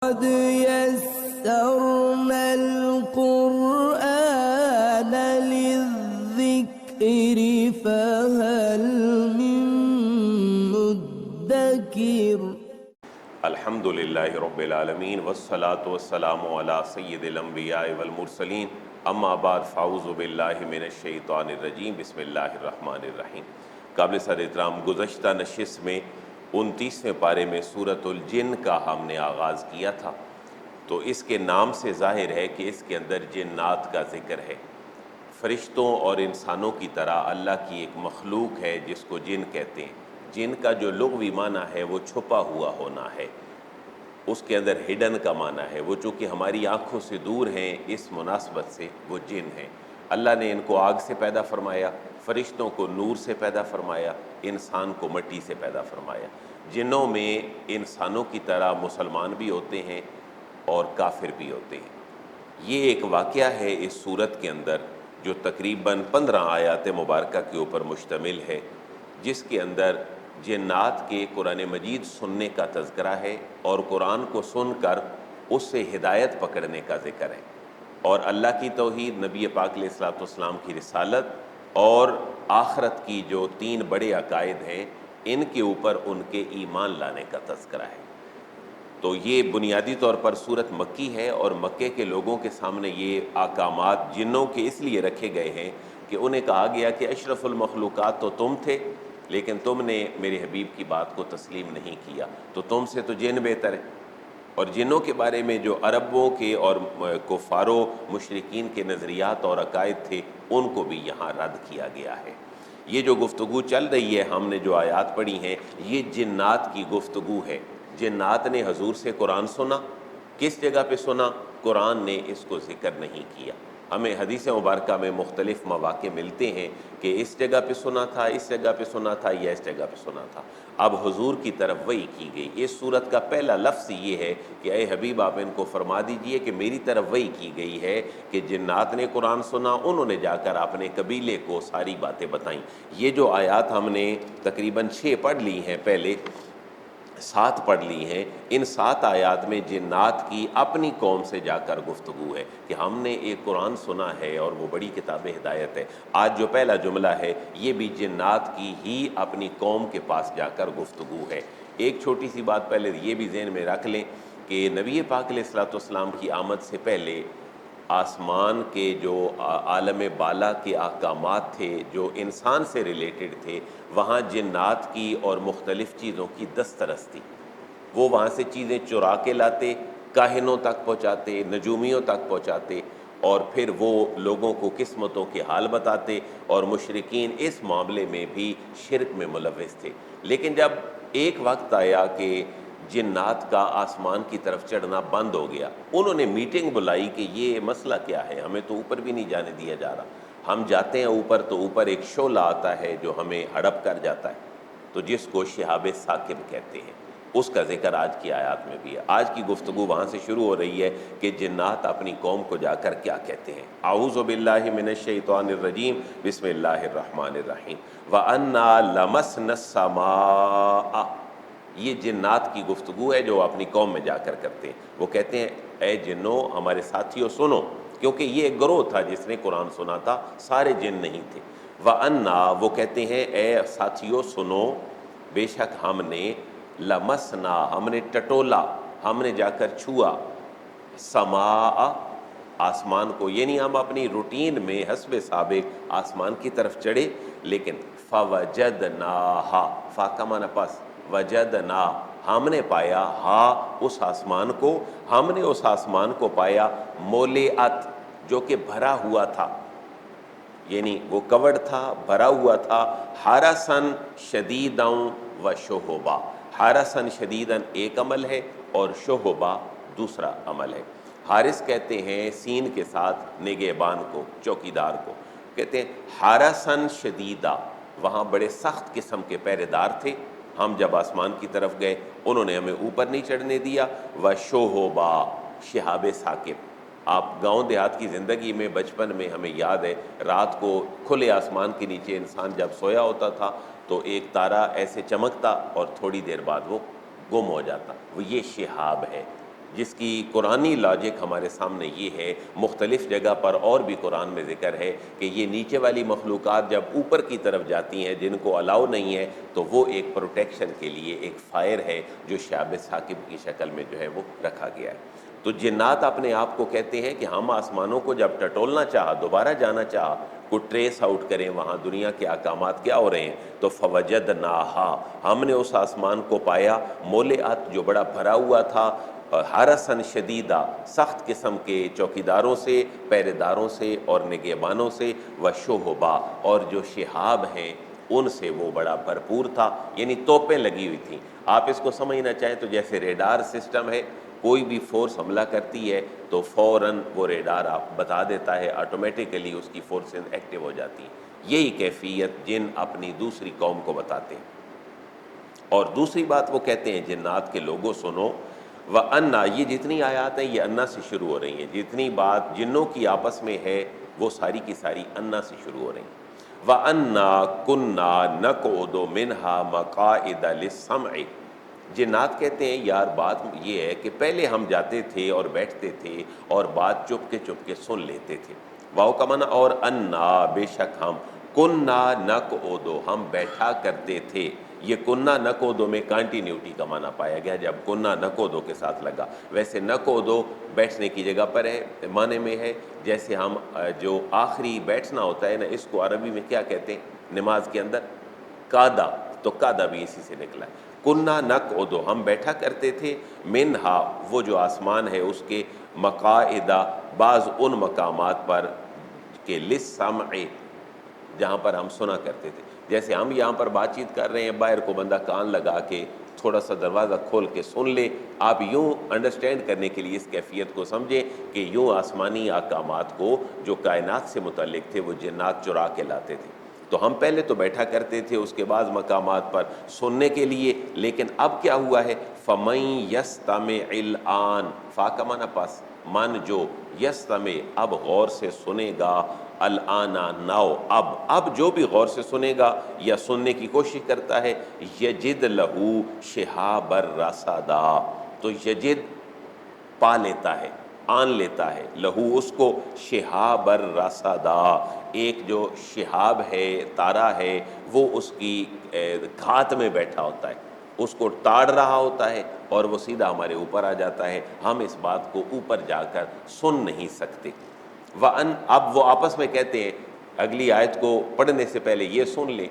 قد يسرنا القرآن للذكر فهل من مدكر الحمد للہ رب العالمین والصلاة والسلام علی سید الانبیاء والمرسلین اما بعد فاعوذ باللہ من الشیطان الرجیم بسم اللہ الرحمن الرحیم۔ قابل صد احترام گزشتہ نشست میں 29ویں پارے میں سورۃ الجن کا ہم نے آغاز کیا تھا، تو اس کے نام سے ظاہر ہے کہ اس کے اندر جنات کا ذکر ہے۔ فرشتوں اور انسانوں کی طرح اللہ کی ایک مخلوق ہے جس کو جن کہتے ہیں۔ جن کا جو لغوی معنی ہے وہ چھپا ہوا ہونا ہے، اس کے اندر ہڈن کا معنی ہے، وہ چونکہ ہماری آنکھوں سے دور ہیں اس مناسبت سے وہ جن ہیں۔ اللہ نے ان کو آگ سے پیدا فرمایا، فرشتوں کو نور سے پیدا فرمایا، انسان کو مٹی سے پیدا فرمایا۔ جنوں میں انسانوں کی طرح مسلمان بھی ہوتے ہیں اور کافر بھی ہوتے ہیں۔ یہ ایک واقعہ ہے اس سورت کے اندر جو تقریباً 15 آیات مبارکہ کے اوپر مشتمل ہے، جس کے اندر جنات کے قرآن مجید سننے کا تذکرہ ہے اور قرآن کو سن کر اس سے ہدایت پکڑنے کا ذکر ہے، اور اللہ کی توحید، نبی پاک علیہ الصلوۃ والسلام کی رسالت اور آخرت کی جو 3 بڑے عقائد ہیں ان کے اوپر ان کے ایمان لانے کا تذکرہ ہے۔ تو یہ بنیادی طور پر سورت مکی ہے، اور مکے کے لوگوں کے سامنے یہ احکامات جنوں کے اس لیے رکھے گئے ہیں کہ انہیں کہا گیا کہ اشرف المخلوقات تو تم تھے، لیکن تم نے میرے حبیب کی بات کو تسلیم نہیں کیا، تو تم سے تو جن بہتر ہے۔ اور جنوں کے بارے میں جو عربوں کے اور کفار و مشرکین کے نظریات اور عقائد تھے ان کو بھی یہاں رد کیا گیا ہے۔ یہ جو گفتگو چل رہی ہے، ہم نے جو آیات پڑھی ہیں، یہ جنات کی گفتگو ہے۔ جنات نے حضور سے قرآن سنا، کس جگہ پہ سنا؟ قرآن نے اس کو ذکر نہیں کیا۔ ہمیں حدیث مبارکہ میں مختلف مواقع ملتے ہیں کہ اس جگہ پہ سنا تھا، اس جگہ پہ سنا تھا، یا اس جگہ پہ سنا تھا۔ اب حضور کی طرف وحی کی گئی۔ اس سورت کا پہلا لفظ یہ ہے کہ اے حبیب آپ ان کو فرما دیجئے کہ میری طرف وحی کی گئی ہے کہ جنات نے قرآن سنا، انہوں نے جا کر اپنے قبیلے کو ساری باتیں بتائیں۔ یہ جو آیات ہم نے تقریباً 6 پڑھ لی ہیں، پہلے 7 پڑھ لی ہیں، ان 7 آیات میں جنات کی اپنی قوم سے جا کر گفتگو ہے کہ ہم نے ایک قرآن سنا ہے اور وہ بڑی کتاب ہدایت ہے۔ آج جو پہلا جملہ ہے یہ بھی جنات کی ہی اپنی قوم کے پاس جا کر گفتگو ہے۔ ایک چھوٹی سی بات پہلے یہ بھی ذہن میں رکھ لیں کہ نبی پاک علیہ الصلوۃ والسلام کی آمد سے پہلے آسمان کے جو عالم بالا کے احکامات تھے جو انسان سے ریلیٹڈ تھے، وہاں جنات کی اور مختلف چیزوں کی دسترس تھی۔ وہ وہاں سے چیزیں چرا کے لاتے، کاہنوں تک پہنچاتے، نجومیوں تک پہنچاتے، اور پھر وہ لوگوں کو قسمتوں کے حال بتاتے، اور مشرکین اس معاملے میں بھی شرک میں ملوث تھے۔ لیکن جب ایک وقت آیا کہ جنات کا آسمان کی طرف چڑھنا بند ہو گیا، انہوں نے میٹنگ بلائی کہ یہ مسئلہ کیا ہے، ہمیں تو اوپر بھی نہیں جانے دیا جا رہا، ہم جاتے ہیں اوپر تو اوپر ایک شعلہ آتا ہے جو ہمیں ہڑپ کر جاتا ہے، تو جس کو شہاب ثاقب کہتے ہیں، اس کا ذکر آج کی آیات میں بھی ہے۔ آج کی گفتگو وہاں سے شروع ہو رہی ہے کہ جنات اپنی قوم کو جا کر کیا کہتے ہیں۔ اعوذ باللہ من الشیطان الرجیم بسم اللہ الرحمن الرحیم وَأَنَّا لَمَسْنَا السَّمَاءَ۔ یہ جنات کی گفتگو ہے جو اپنی قوم میں جا کر کرتے ہیں۔ وہ کہتے ہیں اے جنوں، ہمارے ساتھیوں سنو، کیونکہ یہ ایک گروہ تھا جس نے قرآن سنا تھا، سارے جن نہیں تھے۔ وَأَنَّا، وہ کہتے ہیں اے ساتھیوں سنو، بے شک ہم نے لمسنا، ہم نے ٹٹولا، ہم نے جا کر چھوا، سماء، آسمان کو، یعنی ہم اپنی روٹین میں حسب سابق آسمان کی طرف چڑھے، لیکن فوجدناہا، فا کا معنی پس، وجدنا، ہم نے پایا، ہا اس آسمان کو، ہم نے اس آسمان کو پایا، مولئت، جو کہ بھرا ہوا تھا، یعنی وہ کورڈ تھا، بھرا ہوا تھا، حرسن شدیداً و شہبا۔ حرسن شدیداً ایک عمل ہے اور شہبا دوسرا عمل ہے۔ حارس کہتے ہیں سین کے ساتھ نگہبان کو، چوکیدار کو کہتے ہیں۔ حرسن شدیدہ، وہاں بڑے سخت قسم کے پہرے دار تھے۔ ہم جب آسمان کی طرف گئے انہوں نے ہمیں اوپر نہیں چڑھنے دیا۔ وشہبا، شہاب ثاقب، آپ گاؤں دیہات کی زندگی میں بچپن میں ہمیں یاد ہے رات کو کھلے آسمان کے نیچے انسان جب سویا ہوتا تھا تو ایک تارا ایسے چمکتا اور تھوڑی دیر بعد وہ گم ہو جاتا، وہ یہ شہاب ہے۔ جس کی قرآنی لاجک ہمارے سامنے یہ ہے، مختلف جگہ پر اور بھی قرآن میں ذکر ہے کہ یہ نیچے والی مخلوقات جب اوپر کی طرف جاتی ہیں جن کو الاؤ نہیں ہے تو وہ ایک پروٹیکشن کے لیے ایک فائر ہے جو شہاب ثاقب کی شکل میں جو ہے وہ رکھا گیا ہے۔ تو جنات اپنے آپ کو کہتے ہیں کہ ہم آسمانوں کو جب ٹٹولنا چاہا، دوبارہ جانا چاہا، کو ٹریس آؤٹ کریں وہاں دنیا کے احکامات کیا ہو رہے ہیں، تو فوجدناہا، ہم نے اس آسمان کو پایا مولعت، جو بڑا بھرا ہوا تھا، حرسن شدیدہ، سخت قسم کے چوکیداروں سے، پہرے داروں سے اور نگہبانوں سے، وشہبا، اور جو شہاب ہیں ان سے وہ بڑا بھرپور تھا، یعنی توپیں لگی ہوئی تھیں۔ آپ اس کو سمجھنا چاہیں تو جیسے ریڈار سسٹم ہے، کوئی بھی فورس حملہ کرتی ہے تو فوراً وہ ریڈار آپ بتا دیتا ہے، آٹومیٹیکلی اس کی فورسز ایکٹیو ہو جاتی ہیں۔ یہی کیفیت جن اپنی دوسری قوم کو بتاتے ہیں۔ اور دوسری بات وہ کہتے ہیں جنات کے لوگوں سنو، وَأَنَّا، یہ جتنی آیات ہیں یہ انا سے شروع ہو رہی ہیں، جتنی بات جنوں کی آپس میں ہے وہ ساری کی ساری انا سے شروع ہو رہی ہیں۔ وَأَنَّا كُنَّا نَقْعُدُ مِنْهَا مَقَاعِدَ لِلسَّمْعِ، جنات کہتے ہیں یار بات یہ ہے کہ پہلے ہم جاتے تھے اور بیٹھتے تھے اور بات چپ کے سن لیتے تھے۔ واؤ کا معنی، اور انا، بے شک ہم، کننا نقعد، ہم بیٹھا کرتے تھے۔ یہ کننا نقعد میں کانٹینیوٹی کا معنی پایا گیا جب کننا نقعد کے ساتھ لگا۔ ویسے نقعد بیٹھنے کی جگہ پر ہے، معنی میں ہے جیسے ہم جو آخری بیٹھنا ہوتا ہے نا، اس کو عربی میں کیا کہتے ہیں نماز کے اندر؟ قعدہ، تو قعدہ بھی اسی سے نکلا ہے۔ کننا نقعد، ہم بیٹھا کرتے تھے، منہا، وہ جو آسمان ہے اس کے، مقاعدہ، بعض ان مقامات پر کہ للسمع، جہاں پر ہم سنا کرتے تھے۔ جیسے ہم یہاں پر بات چیت کر رہے ہیں، باہر کو بندہ کان لگا کے تھوڑا سا دروازہ کھول کے سن لے، آپ یوں انڈرسٹینڈ کرنے کے لیے اس کیفیت کو سمجھیں کہ یوں آسمانی احکامات کو جو کائنات سے متعلق تھے وہ جنات چرا کے لاتے تھے۔ تو ہم پہلے تو بیٹھا کرتے تھے اس کے بعد مقامات پر سننے کے لیے، لیکن اب کیا ہوا ہے؟ فَمَن يَسْتَمِعِ الْآن، فا کا معنی پس، من جو، یستمع، اب غور سے سنے گا، الآن، ناؤ، اب جو بھی غور سے سنے گا یا سننے کی کوشش کرتا ہے، یجد لہو شہاب الرصدا، تو یجد پا لیتا ہے، آن لیتا ہے، لہو اس کو، شہاب الرصدا، ایک جو شہاب ہے، تارا ہے، وہ اس کی گھات میں بیٹھا ہوتا ہے، اس کو تاڑ رہا ہوتا ہے اور وہ سیدھا ہمارے اوپر آ جاتا ہے، ہم اس بات کو اوپر جا کر سن نہیں سکتے۔ وَأَن، اب وہ آپس میں کہتے ہیں، اگلی آیت کو پڑھنے سے پہلے یہ سن لیں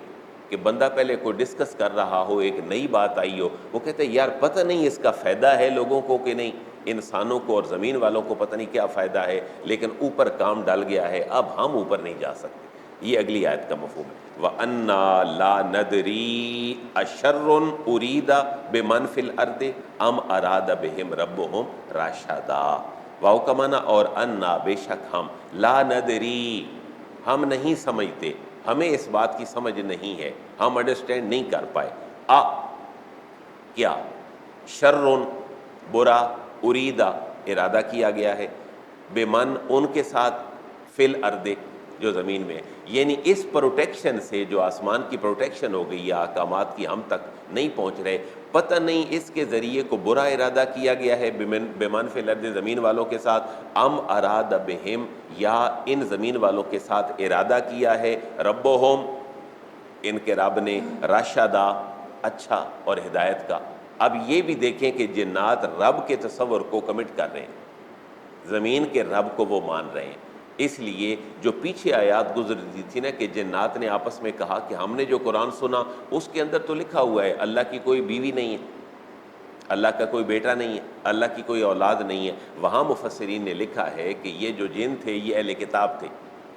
کہ بندہ پہلے کوئی ڈسکس کر رہا ہو، ایک نئی بات آئی ہو، وہ کہتے ہیں یار پتہ نہیں اس کا فائدہ ہے لوگوں کو کہ نہیں، انسانوں کو اور زمین والوں کو پتہ نہیں کیا فائدہ ہے، لیکن اوپر کام ڈال گیا ہے، اب ہم اوپر نہیں جا سکتے۔ یہ اگلی آیت کا مفہوم ہے۔ وَأَنَّا لَا نَدْرِي أَشَرٌ أُرِيدَ بِمَنْ فِي الْأَرْضِ أَمْ أَرَادَ بِهِمْ رَبُّهُمْ رَشَدًا، واو کا معنی، اور انا، بے شک ہم، لا ندری، ہم نہیں سمجھتے، ہمیں اس بات کی سمجھ نہیں ہے، ہم انڈرسٹینڈ نہیں کر پائے، کیا، شرٌ، برا، اریدہ، ارادہ کیا گیا ہے، بمن، ان کے ساتھ، فی الارض، جو زمین میں ہے، یعنی اس پروٹیکشن سے جو آسمان کی پروٹیکشن ہو گئی یا احکامات کی ہم تک نہیں پہنچ رہے، پتہ نہیں اس کے ذریعے کو برا ارادہ کیا گیا ہے بمن فی الارض، زمین والوں کے ساتھ، ام اراد بہم، یا ان زمین والوں کے ساتھ ارادہ کیا ہے، ربہم، ان کے رب نے، راشدہ، اچھا اور ہدایت کا۔ اب یہ بھی دیکھیں کہ جنات رب کے تصور کو کمٹ کر رہے ہیں، زمین کے رب کو وہ مان رہے ہیں۔ اس لیے جو پیچھے آیات گزرتی تھی نا کہ جنات نے آپس میں کہا کہ ہم نے جو قرآن سنا اس کے اندر تو لکھا ہوا ہے اللہ کی کوئی بیوی نہیں ہے، اللہ کا کوئی بیٹا نہیں ہے، اللہ کی کوئی اولاد نہیں ہے۔ وہاں مفسرین نے لکھا ہے کہ یہ جو جن تھے یہ اہل کتاب تھے،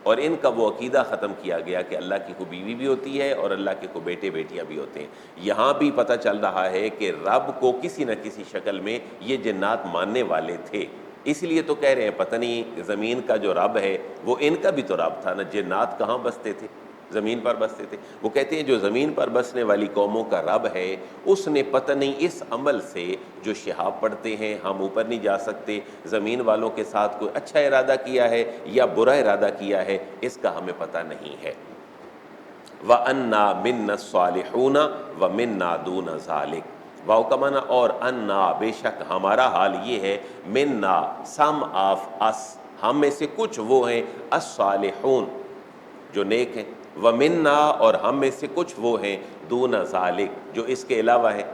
اور ان کا وہ عقیدہ ختم کیا گیا کہ اللہ کی کوئی بیوی بھی ہوتی ہے اور اللہ کے کوئی بیٹے بیٹیاں بھی ہوتے ہیں۔ یہاں بھی پتہ چل رہا ہے کہ رب کو کسی نہ کسی شکل میں یہ جنات ماننے والے تھے، اس لیے تو کہہ رہے ہیں پتہ نہیں زمین کا جو رب ہے وہ ان کا بھی تو رب تھا نا، جنات کہاں بستے تھے؟ زمین پر بستے تھے۔ وہ کہتے ہیں جو زمین پر بسنے والی قوموں کا رب ہے اس نے پتہ نہیں اس عمل سے جو شہاب پڑھتے ہیں ہم اوپر نہیں جا سکتے، زمین والوں کے ساتھ کوئی اچھا ارادہ کیا ہے یا برا ارادہ کیا ہے، اس کا ہمیں پتہ نہیں ہے۔ وَأَنَّا مِنَّا الصَّالِحُونَ وَمِنَّا دُونَ ذَلِكَ، واو کا معنی اور انا بے شک ہمارا حال یہ ہے، منا سم آف اس ہم میں سے کچھ وہ ہیں، الصالحون جو نیک ہیں، ومنا اور ہم میں سے کچھ وہ ہیں، دون ذالک جو اس کے علاوہ ہیں،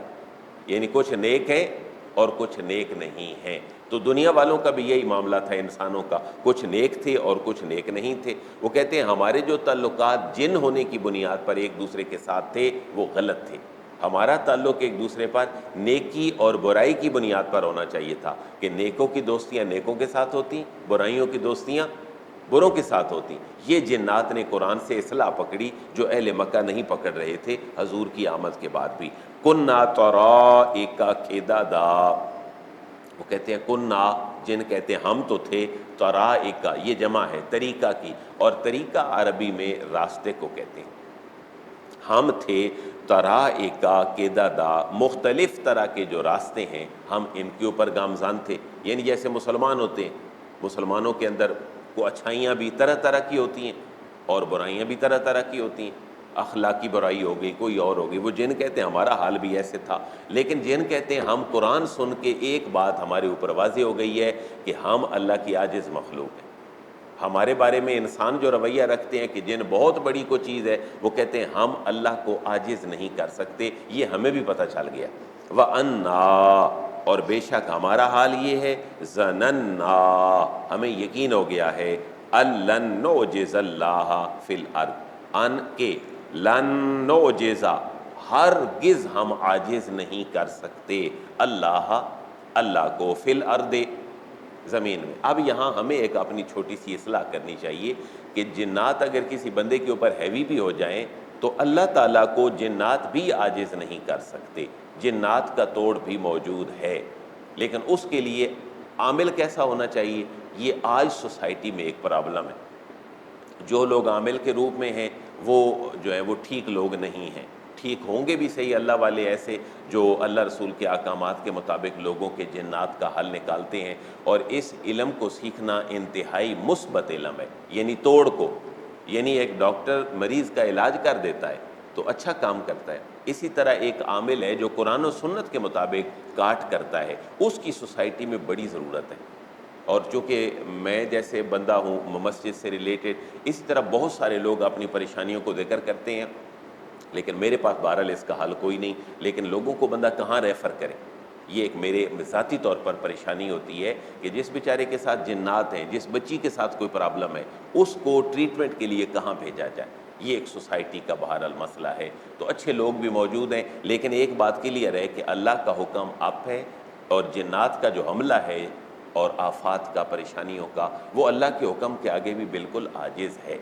یعنی کچھ نیک ہیں اور کچھ نیک نہیں ہیں۔ تو دنیا والوں کا بھی یہی معاملہ تھا، انسانوں کا، کچھ نیک تھے اور کچھ نیک نہیں تھے۔ وہ کہتے ہیں ہمارے جو تعلقات جن ہونے کی بنیاد پر ایک دوسرے کے ساتھ تھے وہ غلط تھے، ہمارا تعلق ایک دوسرے پر نیکی اور برائی کی بنیاد پر ہونا چاہیے تھا، کہ نیکوں کی دوستیاں نیکوں کے ساتھ ہوتی، برائیوں کی دوستیاں بروں کے ساتھ ہوتی۔ یہ جنات نے قرآن سے اصلاح پکڑی جو اہل مکہ نہیں پکڑ رہے تھے حضور کی آمد کے بعد بھی۔ کنّا طرائق قددا، وہ کہتے ہیں کنّا جن کہتے ہیں ہم تو تھے، طرائق یہ جمع ہے طریقہ کی، اور طریقہ عربی میں راستے کو کہتے ہیں۔ ہم تھے طرائق قددا، مختلف طرح کے جو راستے ہیں ہم ان کے اوپر گامزن تھے۔ یعنی جیسے مسلمان ہوتے ہیں، مسلمانوں کے اندر کو اچھائیاں بھی طرح طرح کی ہوتی ہیں اور برائیاں بھی طرح طرح کی ہوتی ہیں، اخلاقی برائی ہو گئی، کوئی اور ہو گئی۔ وہ جن کہتے ہیں ہمارا حال بھی ایسے تھا، لیکن جن کہتے ہیں ہم قرآن سن کے ایک بات ہمارے اوپر واضح ہو گئی ہے کہ ہم اللہ کی عاجز مخلوق ہیں۔ ہمارے بارے میں انسان جو رویہ رکھتے ہیں کہ جن بہت بڑی کوئی چیز ہے، وہ کہتے ہیں ہم اللہ کو عاجز نہیں کر سکتے، یہ ہمیں بھی پتہ چل گیا۔ وَأَنَّا اور بے شک ہمارا حال یہ ہے، ظننا ہمیں یقین ہو گیا ہے، لن نعجز اللہ فی الارض ان کے لن نعجز ہرگز ہم عاجز نہیں کر سکتے اللہ کو فی الارض زمین میں۔ اب یہاں ہمیں ایک اپنی چھوٹی سی اصلاح کرنی چاہیے کہ جنات اگر کسی بندے کے اوپر ہیوی بھی ہو جائیں تو اللہ تعالیٰ کو جنات بھی عاجز نہیں کر سکتے، جنات کا توڑ بھی موجود ہے، لیکن اس کے لیے عامل کیسا ہونا چاہیے؟ یہ آج سوسائٹی میں ایک پرابلم ہے۔ جو لوگ عامل کے روپ میں ہیں وہ جو ہے وہ ٹھیک لوگ نہیں ہیں، ٹھیک ہوں گے بھی صحیح اللہ والے ایسے جو اللہ رسول کے احکامات کے مطابق لوگوں کے جنات کا حل نکالتے ہیں، اور اس علم کو سیکھنا انتہائی مثبت علم ہے، یعنی توڑ کو، یعنی ایک ڈاکٹر مریض کا علاج کر دیتا ہے تو اچھا کام کرتا ہے، اسی طرح ایک عامل ہے جو قرآن و سنت کے مطابق کاٹ کرتا ہے، اس کی سوسائٹی میں بڑی ضرورت ہے۔ اور چونکہ میں جیسے بندہ ہوں مسجد سے ریلیٹڈ، اسی طرح بہت سارے لوگ اپنی پریشانیوں کو ذکر کرتے ہیں، لیکن میرے پاس بہرحال اس کا حل کوئی نہیں، لیکن لوگوں کو بندہ کہاں ریفر کرے؟ یہ ایک میرے ذاتی طور پر پریشانی ہوتی ہے کہ جس بیچارے کے ساتھ جنات ہیں، جس بچی کے ساتھ کوئی پرابلم ہے، اس کو ٹریٹمنٹ کے لیے کہاں بھیجا جائے؟ یہ ایک سوسائٹی کا بہرحال مسئلہ ہے۔ تو اچھے لوگ بھی موجود ہیں، لیکن ایک بات کلیئر ہے کہ اللہ کا حکم اپ ہے، اور جنات کا جو حملہ ہے اور آفات کا، پریشانیوں کا، وہ اللہ کے حکم کے آگے بھی بالکل عاجز ہے۔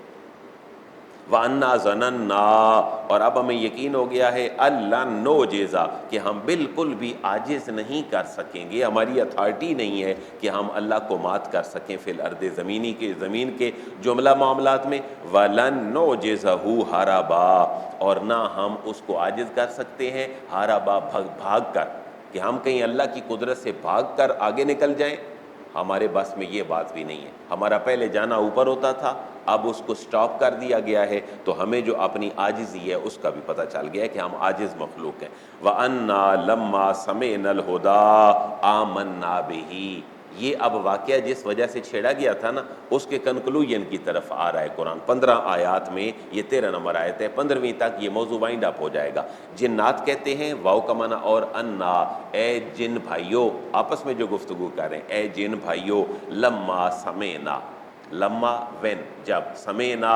وَأَنَّا ظَنَنَّا اور اب ہمیں یقین ہو گیا ہے، لَن نُعْجِزَ کہ ہم بالکل بھی عاجز نہیں کر سکیں گے، ہماری اتھارٹی نہیں ہے کہ ہم اللہ کو مات کر سکیں فی الارض زمین کے جملہ معاملات میں، وَلَن نُعْجِزَهُ هَرَبًا اور نہ ہم اس کو عاجز کر سکتے ہیں ہاربا بھاگ کر، کہ ہم کہیں اللہ کی قدرت سے بھاگ کر آگے نکل جائیں، ہمارے بس میں یہ بات بھی نہیں ہے۔ ہمارا پہلے جانا اوپر ہوتا تھا، اب اس کو سٹاپ کر دیا گیا ہے، تو ہمیں جو اپنی عاجزی ہے اس کا بھی پتہ چل گیا ہے کہ ہم عاجز مخلوق ہیں۔ وَأَنَّا لَمَّا سَمِعْنَا الْهُدَىٰ آمَنَّا بِهِ یہ اب واقعہ جس وجہ سے چھیڑا گیا تھا نا، اس کے کنکلوژن کی طرف آ رہا ہے قرآن۔ 15 آیات میں یہ 13 نمبر آیت ہے، 15ویں تک یہ موضوع وائنڈ اپ ہو جائے گا۔ جنات کہتے ہیں واو کا معنی اور انا، اے جن بھائیو، آپس میں جو گفتگو کر رہے ہیں، اے جن بھائیو، لما سمعنا، لما وین جب، سمعنا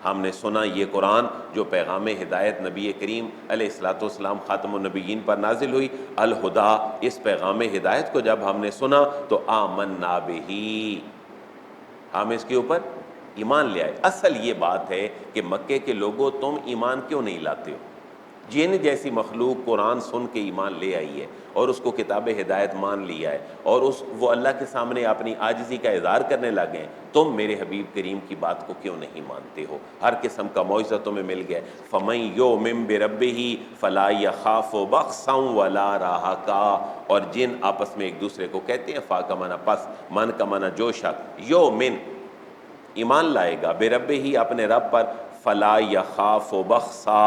ہم نے سنا یہ قرآن جو پیغام ہدایت نبی کریم علیہ الصلوۃ والسلام خاتم النبیین پر نازل ہوئی، الہدا اس پیغام ہدایت کو جب ہم نے سنا تو آمنا بہی ہم اس کے اوپر ایمان لے آئے۔ اصل یہ بات ہے کہ مکے کے لوگوں تم ایمان کیوں نہیں لاتے ہو؟ جن جیسی مخلوق قرآن سن کے ایمان لے آئی ہے اور اس کو کتاب ہدایت مان لیا ہے اور وہ اللہ کے سامنے اپنی عاجزی کا اظہار کرنے لگے ہیں، تم میرے حبیب کریم کی بات کو کیوں نہیں مانتے ہو؟ ہر قسم کا معجزہ تمہیں مل گیا۔ فَمَن يُؤْمِن بِرَبِّهِ فَلَا يَخَافُ بَخْسًا وَلَا رَهَقًا اور جن آپس میں ایک دوسرے کو کہتے ہیں، فا کا معنی پس، من کا معنی جو شخص، یؤمن ایمان لائے گا، بِرَبِّهِ اپنے رب پر، فلا یخاف بخسا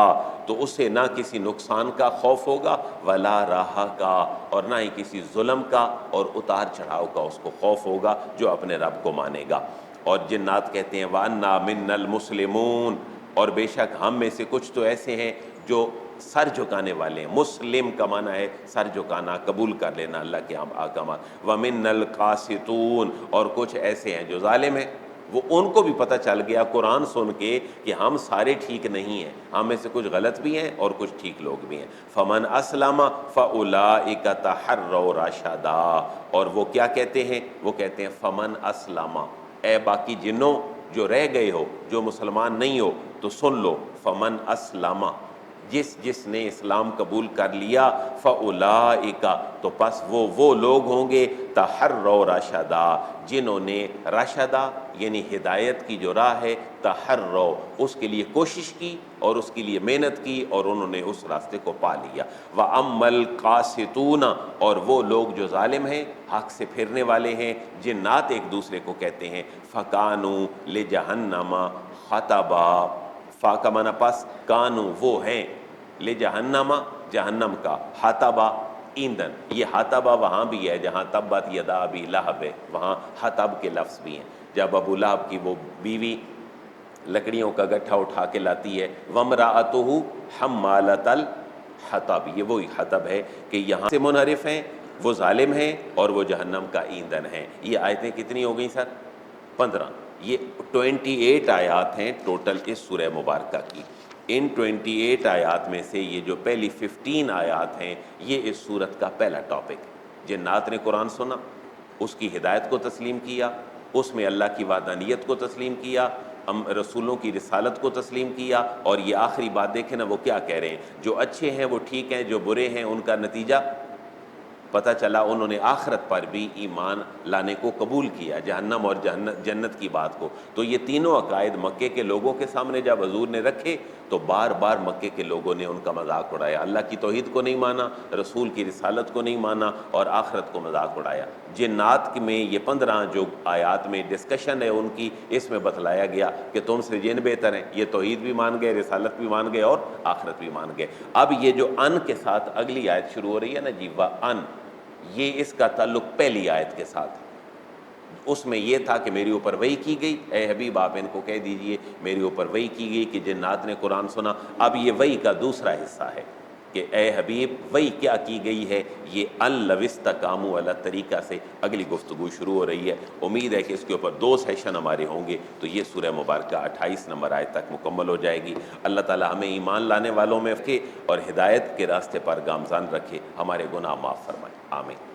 تو اسے نہ کسی نقصان کا خوف ہوگا ولا راحہ کا، اور نہ ہی کسی ظلم کا اور اتار چڑھاؤ کا اس کو خوف ہوگا جو اپنے رب کو مانے گا۔ اور جنات کہتے ہیں وَأَنَّا مِنَّا الْمُسْلِمُونَ، اور بے شک ہم میں سے کچھ تو ایسے ہیں جو سر جھکانے والے ہیں۔ مسلم کا معنی ہے سر جھکانا، قبول کر لینا اللہ کے احکامات۔ وَمِنَّا الْقَاسِطُونَ، اور کچھ ایسے ہیں جو ظالم ہیں۔ وہ ان کو بھی پتہ چل گیا قرآن سن کے کہ ہم سارے ٹھیک نہیں ہیں، ہم میں سے کچھ غلط بھی ہیں اور کچھ ٹھیک لوگ بھی ہیں۔ فَمَنْ أَسْلَمَ فَأُولَٰئِكَ تَحَرَّوْا رَشَدًا، اور وہ کیا کہتے ہیں؟ وہ کہتے ہیں فَمَنْ أَسْلَمَ، اے باقی جنوں جو رہ گئے ہو، جو مسلمان نہیں ہو تو سن لو، فَمَنْ أَسْلَمَ، جس نے اسلام قبول کر لیا، فَأُولَٰئِكَ، تو پس وہ لوگ ہوں گے تحروا رشدا، جنہوں نے رشدا یعنی ہدایت کی جو راہ ہے، تحروا اس کے لیے کوشش کی اور اس کے لیے محنت کی اور انہوں نے اس راستے کو پا لیا۔ وَأَمَّا الْقَاسِطُونَ، اور وہ لوگ جو ظالم ہیں، حق سے پھرنے والے ہیں، جنات ایک دوسرے کو کہتے ہیں، فَكَانُوا لِجَهَنَّمَ حَطَبًا، فا کا معنی پس، کانو وہ ہیں، لجہنم جہنم کا، حطبا ایندھن، یہ حطبا وہاں بھی ہے جہاں تبت یدا ابی لہب ہے، وہاں حطب کے لفظ بھی ہیں۔ جب ابو لہب کی وہ بیوی لکڑیوں کا گٹھا اٹھا کے لاتی ہے، وَامْرَأَتُهُ حَمَّالَةَ الْحَطَبِ، یہ وہی حطب ہے کہ یہاں سے منحرف ہیں، وہ ظالم ہیں اور وہ جہنم کا ایندھن ہیں۔ یہ آیتیں کتنی ہو گئیں سر؟ 15۔ یہ 28 آیات ہیں ٹوٹل اس سورہ مبارکہ کی۔ ان 28 آیات میں سے یہ جو پہلی 15 آیات ہیں، یہ اس سورت کا پہلا ٹاپک ہے۔ جنات نے قرآن سنا، اس کی ہدایت کو تسلیم کیا، اس میں اللہ کی وحدانیت کو تسلیم کیا، رسولوں کی رسالت کو تسلیم کیا، اور یہ آخری بات دیکھیں نا وہ کیا کہہ رہے ہیں، جو اچھے ہیں وہ ٹھیک ہیں، جو برے ہیں ان کا نتیجہ پتہ چلا، انہوں نے آخرت پر بھی ایمان لانے کو قبول کیا، جہنم اور جنت کی بات کو۔ تو یہ تینوں عقائد مکے کے لوگوں کے سامنے جب حضور نے رکھے تو بار بار مکے کے لوگوں نے ان کا مذاق اڑایا، اللہ کی توحید کو نہیں مانا، رسول کی رسالت کو نہیں مانا اور آخرت کو مذاق اڑایا۔ جنات میں یہ 15 جو آیات میں ڈسکشن ہے ان کی، اس میں بتلایا گیا کہ تم سے جن بہتر ہیں، یہ توحید بھی مان گئے، رسالت بھی مان گئے اور آخرت بھی مان گئے۔ اب یہ جو ان کے ساتھ اگلی آیت شروع ہو رہی ہے نا جی، وَأَن، یہ اس کا تعلق پہلی آیت کے ساتھ، اس میں یہ تھا کہ میرے اوپر وحی کی گئی، اے حبیب آپ ان کو کہہ دیجئے میرے اوپر وحی کی گئی کہ جنات نے قرآن سنا۔ اب یہ وحی کا دوسرا حصہ ہے کہ اے حبیب وحی کیا کی گئی ہے، یہ ان لو استقاموا علی طریقہ سے اگلی گفتگو شروع ہو رہی ہے۔ امید ہے کہ اس کے اوپر 2 سیشن ہمارے ہوں گے تو یہ سورہ مبارکہ 28 نمبر آیت تک مکمل ہو جائے گی۔ اللہ تعالی ہمیں ایمان لانے والوں میں رکھے اور ہدایت کے راستے پر گامزن رکھے، ہمارے گناہ معاف فرمائے، آمین۔